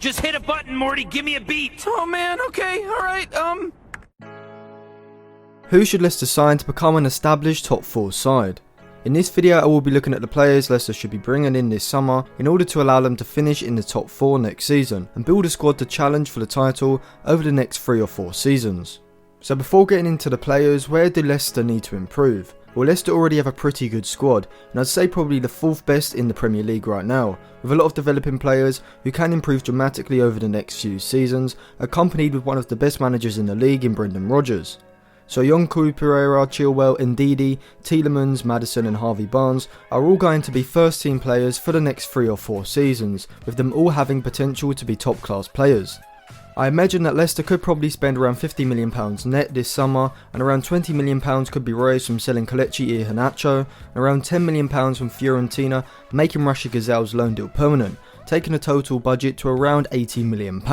Just hit a button, Morty. Give me a beat. Oh man, okay, alright, Who should Leicester sign to become an established top 4 side? In this video I will be looking at the players Leicester should be bringing in this summer in order to allow them to finish in the top 4 next season and build a squad to challenge for the title over the next 3 or 4 seasons. So before getting into the players, where do Leicester need to improve? Well, Leicester already have a pretty good squad, and I'd say probably the 4th best in the Premier League right now, with a lot of developing players who can improve dramatically over the next few seasons, accompanied with one of the best managers in the league in Brendan Rodgers. Soyuncu, Pereira, Chiwell, Ndidi, Tielemans, Maddison and Harvey Barnes are all going to be first team players for the next 3 or 4 seasons, with them all having potential to be top class players. I imagine that Leicester could probably spend around £50 million net this summer, and around £20 million could be raised from selling Kelechi Iheanacho, and around £10 million from Fiorentina, making Russia Gazelle's loan deal permanent, taking the total budget to around £80 million.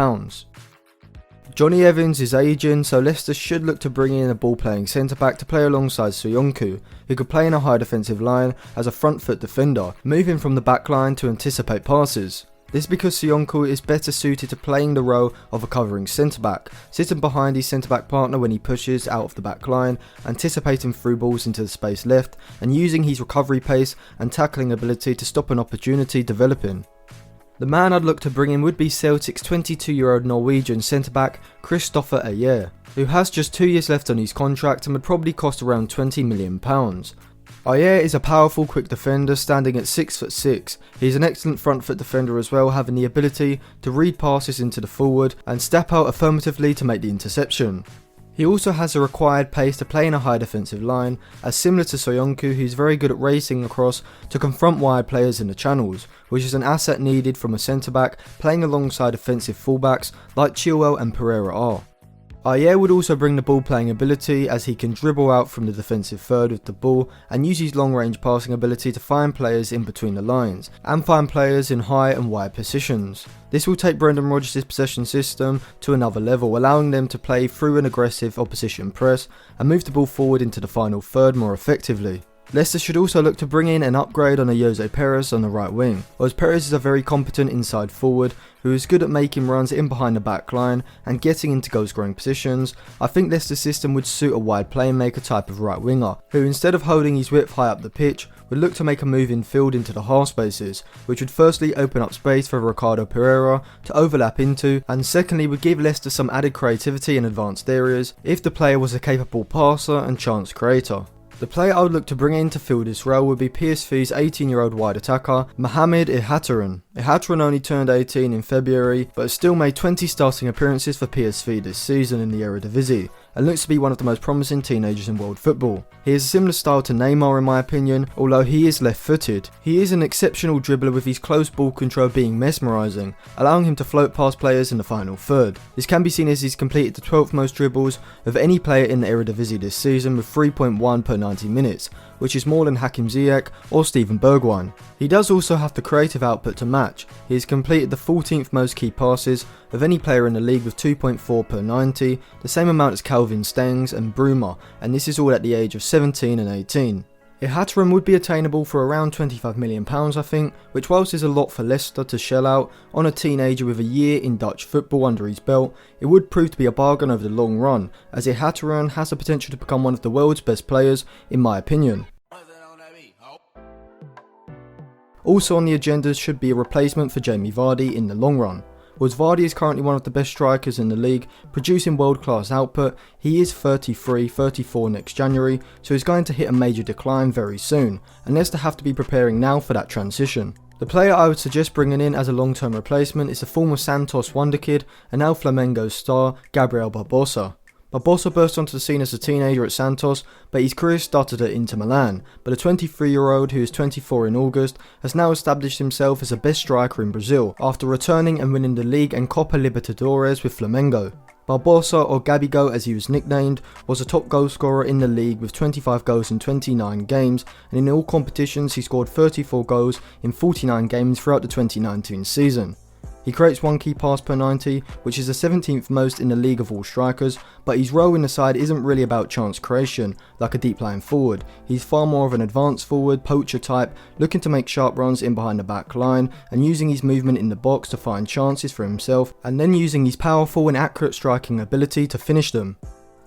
Johnny Evans is aging, so Leicester should look to bring in a ball-playing centre-back to play alongside Soyuncu, who could play in a high defensive line as a front-foot defender, moving from the back line to anticipate passes. This is because Soyuncu is better suited to playing the role of a covering centre-back, sitting behind his centre-back partner when he pushes out of the back line, anticipating through balls into the space left, and using his recovery pace and tackling ability to stop an opportunity developing. The man I'd look to bring in would be Celtic's 22-year-old Norwegian centre-back Kristoffer Ayoze, who has just 2 years left on his contract and would probably cost around £20 million. Ayoze is a powerful quick defender standing at 6'6". He's an excellent front foot defender as well, having the ability to read passes into the forward and step out affirmatively to make the interception. He also has the required pace to play in a high defensive line, as similar to Soyuncu, who's very good at racing across to confront wide players in the channels, which is an asset needed from a centre back playing alongside offensive fullbacks like Chiwell and Pereira are. Ayoze would also bring the ball playing ability, as he can dribble out from the defensive third with the ball and use his long range passing ability to find players in between the lines and find players in high and wide positions. This will take Brendan Rodgers' possession system to another level, allowing them to play through an aggressive opposition press and move the ball forward into the final third more effectively. Leicester should also look to bring in an upgrade on Ayoze Perez on the right wing, as Perez is a very competent inside forward who is good at making runs in behind the back line and getting into goal scoring positions. I think Leicester's system would suit a wide playmaker type of right winger, who instead of holding his width high up the pitch, would look to make a move in field into the half spaces, which would firstly open up space for Ricardo Pereira to overlap into, and secondly would give Leicester some added creativity in advanced areas if the player was a capable passer and chance creator. The player I would look to bring in to fill this role would be PSV's 18-year-old wide attacker, MOHAMED. Ihataren only turned 18 in February, but has still made 20 starting appearances for PSV this season in the Eredivisie, and looks to be one of the most promising teenagers in world football. He has a similar style to Neymar in my opinion, although he is left-footed. He is an exceptional dribbler, with his close ball control being mesmerising, allowing him to float past players in the final third. This can be seen as he's completed the 12th most dribbles of any player in the Eredivisie this season, with 3.1 per 90 minutes, which is more than Hakim Ziyech or Steven Bergwijn. He does also have the creative output to match. He has completed the 14th most key passes of any player in the league with 2.4 per 90, the same amount as Calvin Stengs and BRUNO, and this is all at the age of 17 and 18. Ihataren would be attainable for around £25 million I think, which whilst is a lot for Leicester to shell out on a teenager with a year in Dutch football under his belt, it would prove to be a bargain over the long run, as Ihataren has the potential to become one of the world's best players in my opinion. Also on the agenda should be a replacement for Jamie Vardy in the long run. Whilst Vardy is currently one of the best strikers in the league, producing world-class output, he is 34 next January, so he's going to hit a major decline very soon, and Leicester have to be preparing now for that transition. The player I would suggest bringing in as a long-term replacement is the former Santos wonderkid and now Flamengo star GABRIEL BARBOSA. Barbosa burst onto the scene as a teenager at Santos, but his career started at Inter Milan, but the 23-year-old, who is 24 in August, has now established himself as the best striker in Brazil, after returning and winning the league and Copa Libertadores with Flamengo. Barbosa, or Gabigol as he was nicknamed, was a top goal scorer in the league with 25 goals in 29 games, and in all competitions he scored 34 goals in 49 games throughout the 2019 season. He creates 1 key pass per 90, which is the 17th most in the league of all strikers, but his role in the side isn't really about chance creation, like a deep lying forward. He's far more of an advanced forward, poacher type, looking to make sharp runs in behind the back line, and using his movement in the box to find chances for himself, and then using his powerful and accurate striking ability to finish them.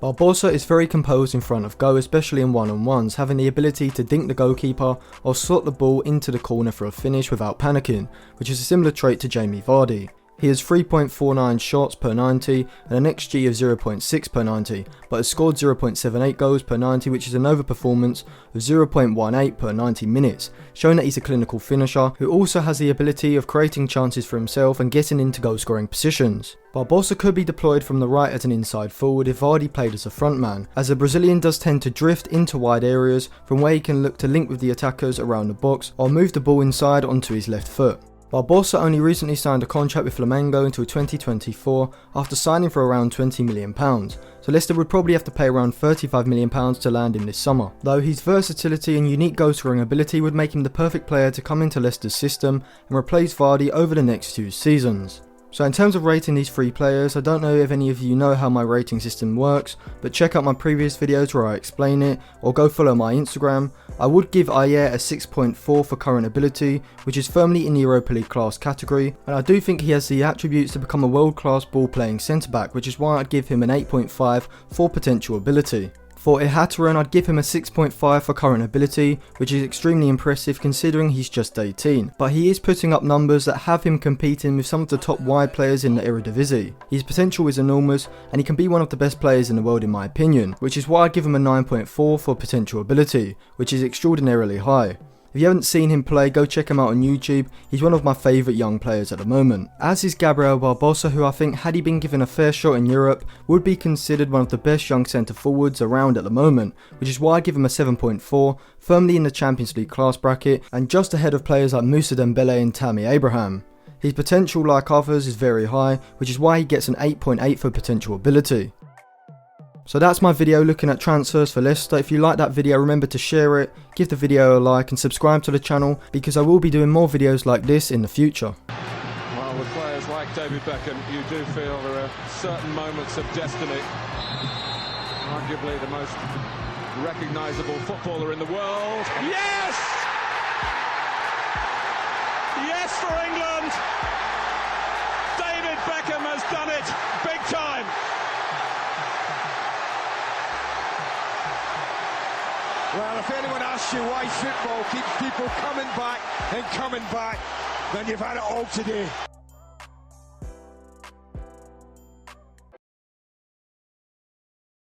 BARBOSA is very composed in front of goal, especially in one-on-ones, having the ability to dink the goalkeeper or slot the ball into the corner for a finish without panicking, which is a similar trait to Jamie Vardy. He has 3.49 shots per 90 and an XG of 0.6 per 90, but has scored 0.78 goals per 90, which is an overperformance of 0.18 per 90 minutes, showing that he's a clinical finisher who also has the ability of creating chances for himself and getting into goal scoring positions. BARBOSA could be deployed from the right as an inside forward if Vardy played as a frontman, as the Brazilian does tend to drift into wide areas from where he can look to link with the attackers around the box or move the ball inside onto his left foot. BARBOSA only recently signed a contract with Flamengo until 2024 after signing for around £20 million, so Leicester would probably have to pay around £35 million to land him this summer, though his versatility and unique goal scoring ability would make him the perfect player to come into Leicester's system and replace Vardy over the next 2 seasons. So in terms of rating these 3 players, I don't know if any of you know how my rating system works, but check out my previous videos where I explain it, or go follow my Instagram. I would give Ayoze a 6.4 for current ability, which is firmly in the Europa League class category, and I do think he has the attributes to become a world class ball playing centre back, which is why I'd give him an 8.5 for potential ability. For Ihattaren, I'd give him a 6.5 for current ability, which is extremely impressive considering he's just 18, but he is putting up numbers that have him competing with some of the top wide players in the Eredivisie. His potential is enormous and he can be one of the best players in the world in my opinion, which is why I'd give him a 9.4 for potential ability, which is extraordinarily high. If you haven't seen him play, go check him out on YouTube. He's one of my favourite young players at the moment. As is GABRIEL BARBOSA, who I think, had he been given a fair shot in Europe, would be considered one of the best young centre forwards around at the moment, which is why I give him a 7.4, firmly in the Champions League class bracket, and just ahead of players like Moussa Dembele and Tammy Abraham. His potential, like others, is very high, which is why he gets an 8.8 for potential ability. So that's my video looking at transfers for Leicester. If you like that video, remember to share it, give the video a like and subscribe to the channel because I will be doing more videos like this in the future. Well, with players like David Beckham, you do feel there are certain moments of destiny. Arguably the most recognisable footballer in the world. Yes! Yes for England! David Beckham has done it big time! Well, if anyone asks you why football keeps people coming back and coming back, then you've had it all today.